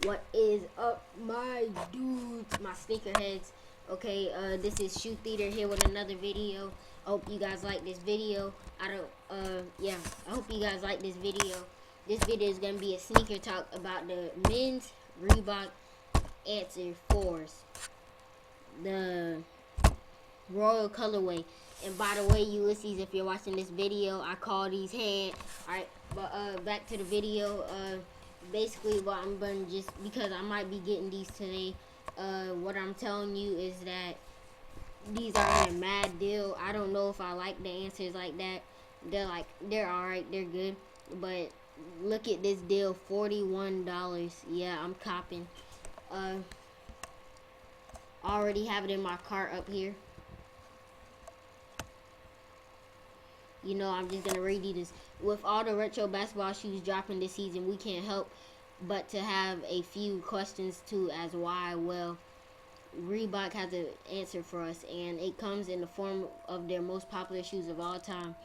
What is up, my dudes, my sneakerheads? Okay, this is Shoe Theater here with another video. I hope you guys like this video. I hope you guys like this video. This video is gonna be a sneaker talk about the men's Reebok Answer 4s, the Royal Colorway. And by the way, Ulysses, if you're watching this video, I call these head. Alright, but back to the video. Basically what I'm gonna, just because I might be getting these today, what I'm telling you is that these are in a mad deal. I don't know if I like the answers like that. They're alright, they're good, but look at this deal, $41. Yeah, I'm copping. Already have it in my cart up here. You know, I'm just gonna read you this. With all the retro basketball shoes dropping this season, we can't help but to have a few questions too as why. Well, Reebok has an answer for us, and it comes in the form of their most popular shoes of all time.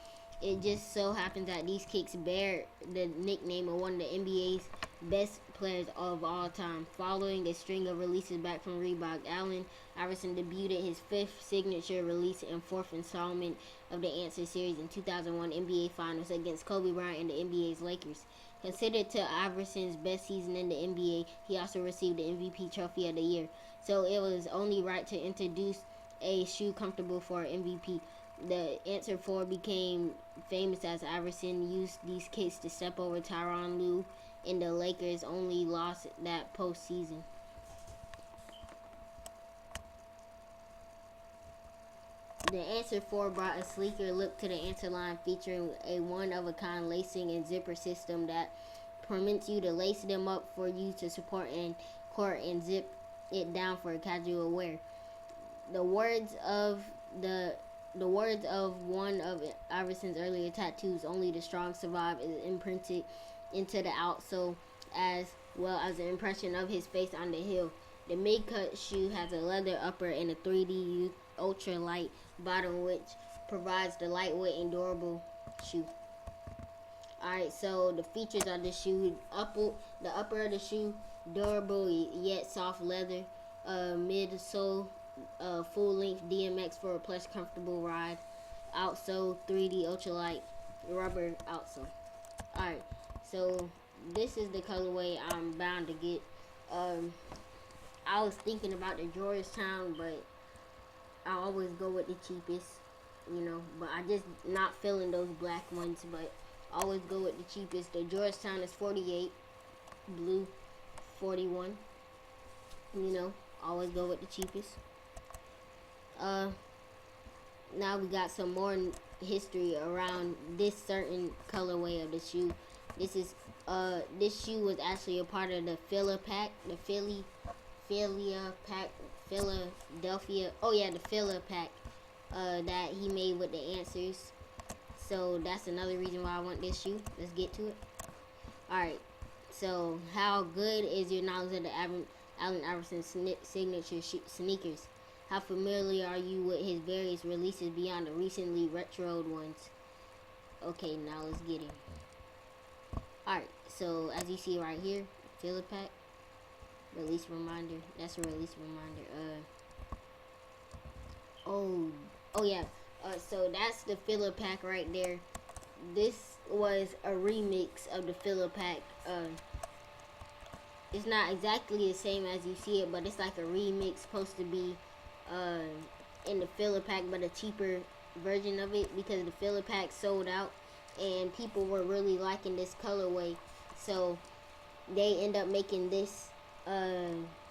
It just so happens that these kicks bear the nickname of one of the NBA's best players of all time. Following a string of releases back from Reebok, Allen Iverson debuted his fifth signature release and fourth installment of the Answer series in 2001 NBA Finals against Kobe Bryant and the NBA's Lakers. Considered to Iverson's best season in the NBA, he also received the MVP Trophy of the Year. So it was only right to introduce a shoe comfortable for MVP. The Answer 4 became famous as Iverson used these kicks to step over Tyronn Lue in the Lakers' only loss that postseason. The Answer 4 brought a sleeker look to the Answer line, featuring a one-of-a-kind lacing and zipper system that permits you to lace them up for you to support and court and zip it down for casual wear. The words of one of Iverson's earlier tattoos, "Only the strong survive," is imprinted into the outsole, as well as an impression of his face on the heel. The mid-cut shoe has a leather upper and a 3D ultra light bottom, which provides the lightweight and durable shoe. Alright, so the features of the shoe: the upper of the shoe, durable yet soft leather, midsole, full length DMX for a plush comfortable ride, outsole 3D ultralight rubber outsole. Alright, so this is the colorway I'm bound to get. I was thinking about the Georgetown, but I always go with the cheapest, but I just not feeling those black ones, but I always go with the cheapest. The Georgetown is 48, blue 41, always go with the cheapest. Now we got some more history around this certain colorway of the shoe. This shoe was actually a part of the Philadelphia pack that he made with the Answers. So that's another reason why I want this shoe. Let's get to it. Alright, so how good is your knowledge of the Allen Iverson signature sneakers? How familiar are you with his various releases beyond the recently retroed ones? Okay, now let's get it. Alright, so as you see right here, filler pack, release reminder. That's a release reminder. Oh yeah. So that's the filler pack right there. This was a remix of the filler pack. It's not exactly the same as you see it, but it's like a remix, supposed to be in the filler pack, but a cheaper version of it, because the filler pack sold out and people were really liking this colorway, so they end up making this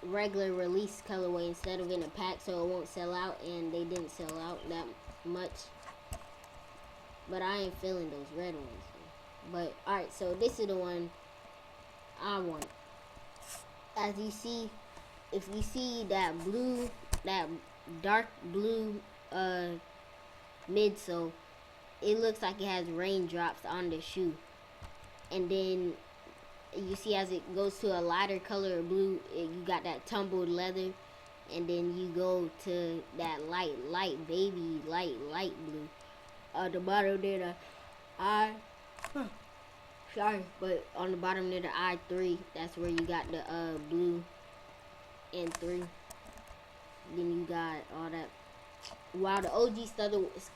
regular release colorway instead of in a pack, so it won't sell out, and they didn't sell out that much. But I ain't feeling those red ones. But alright, so this is the one I want. As you see, if you see that dark blue midsole, it looks like it has raindrops on the shoe. And then you see, as it goes to a lighter color of blue, you got that tumbled leather, and then you go to that light blue. The bottom there, Sorry, but on the bottom near the I3, that's where you got the blue N3. Then you got all that. While the OG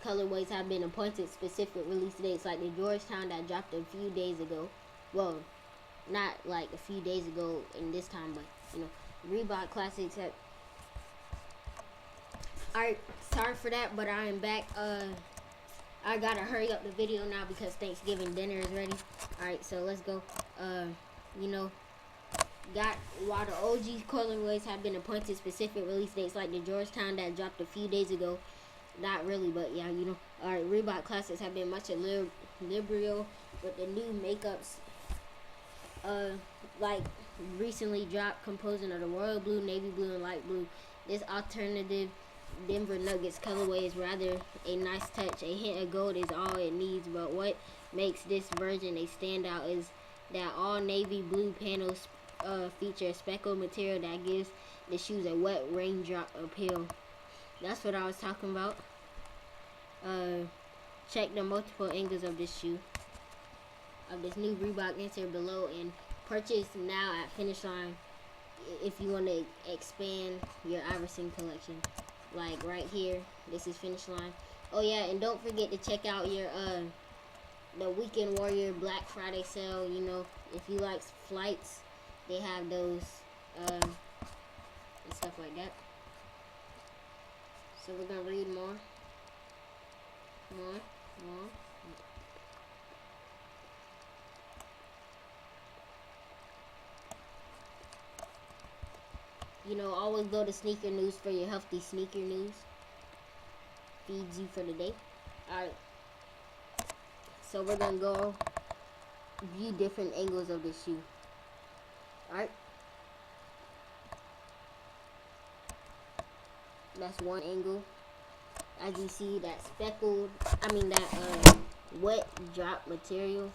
colorways have been appointed specific release dates, like the Georgetown that dropped a few days ago. Well, not like a few days ago in this time, but you know, Reebok Classics have. Alright, sorry for that, but I am back. I gotta hurry up the video now because Thanksgiving dinner is ready. Alright, so let's go. You know, while the OG colorways have been appointed specific release dates, like the Georgetown that dropped a few days ago. Not really, but yeah, you know. Alright, Reebok Classics have been much liberal with the new makeups. Like recently dropped, composing of the royal blue, navy blue, and light blue. This alternative Denver Nuggets colorway is rather a nice touch. A hint of gold is all it needs, but what makes this version a standout is that all navy blue panels feature a speckled material that gives the shoes a wet raindrop appeal. That's what I was talking about. Check the multiple angles of this shoe, of this new Reebok insert below, and purchase now at Finish Line if you want to expand your Iverson collection. Like right here, this is Finish Line. Oh yeah, and don't forget to check out your the Weekend Warrior Black Friday sale. You know, if you like flights, they have those and stuff like that. So we're gonna read more. You know, always go to Sneaker News for your healthy sneaker news. Feeds you for the day. Alright. So we're gonna go view different angles of this shoe. Alright. That's one angle. As you see, that wet drop material.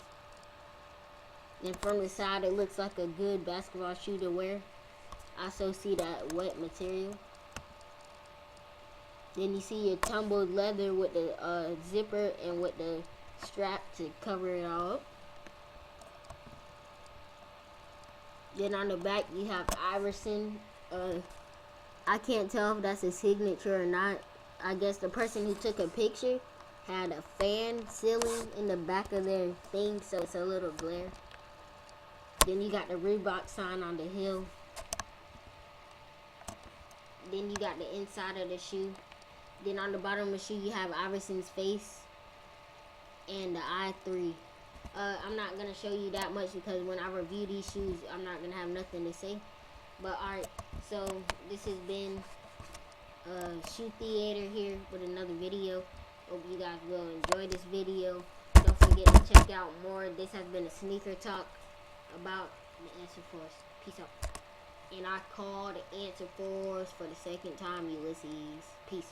And from the side, it looks like a good basketball shoe to wear. I also see that wet material. Then you see your tumbled leather with the zipper and with the strap to cover it all up. Then on the back, you have Iverson. I can't tell if that's a signature or not. I guess the person who took a picture had a fan ceiling in the back of their thing, so it's a little glare. Then you got the Reebok sign on the heel. Then you got the inside of the shoe. Then on the bottom of the shoe, you have Iverson's face and the I3. I'm not going to show you that much because when I review these shoes, I'm not going to have nothing to say. But alright, so this has been Shoe Theater here with another video. Hope you guys will enjoy this video. Don't forget to check out more. This has been a sneaker talk about the Answer Force. Peace out. And I called Answer Force for the second time, Ulysses. Peace.